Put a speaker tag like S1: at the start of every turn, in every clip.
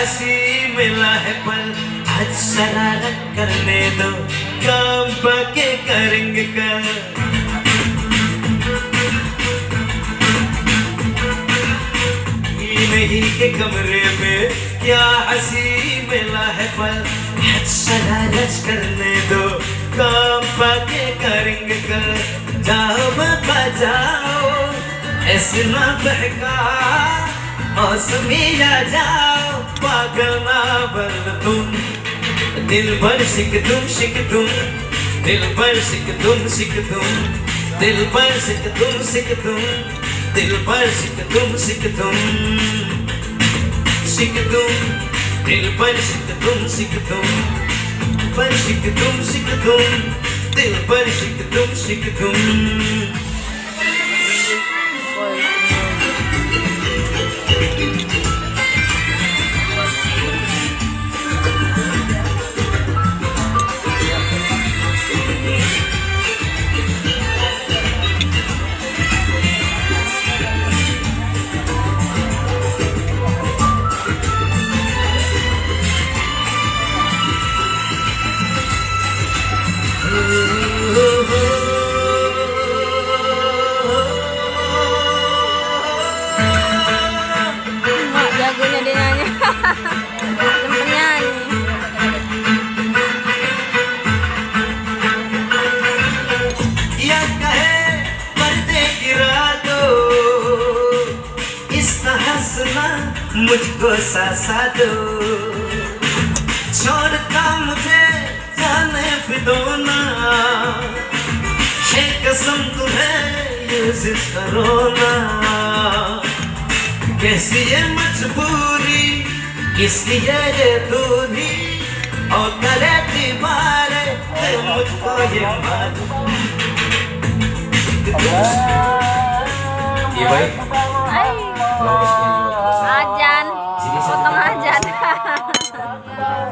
S1: हंसी मिला है पल, आज शरारत करने दो, काम बाकी करेंगे कल। नहीं के कमरे में क्या हंसी मिला है पल, आज शरारत करने दो, काम बाकी करेंगे कल। जाओ बाबा जाओ, ऐसे ना बहका, मौसमी आ जाओ, पागल ना बन तुम। दिल भर सिक तुम, दिल भर सिक तुम, दिल भर सिक तुम, दिल भर सिक तुम, दिल भर सिक तुम, पर सिक तुम, दिल भर सिक तुम।
S2: Jagonya dia nyanyi. Macam penyanyi.
S1: या कहे पर्दे गिरा दो, इस हंसना मुझको सासा दो, छोड़ता मुझे जाने फिदो ना, ये कसम तुम्हें यूज़ करो ना। कैसी ये मजबूरी, इसलिए ये दूरी, और करे दीवारें मुझको ये मालूम। Iya baik.
S2: Ajan. Potong ajan.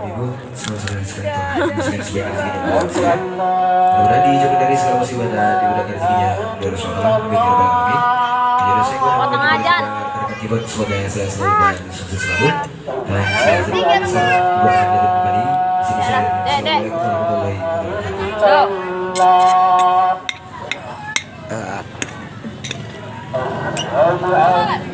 S1: Ibu, semua mudah dijauhkan dari segala musibah dan dimudahkan rezekinya. Doa Rasulullah, amin ya rabbal alamin.
S2: Potong ajan.
S1: Akibat semoga yang selalu dan sukses selalu. Dan saya ibu akan dari kembali. Sini saya. Assalamualaikum warahmatullahi wabarakatuh.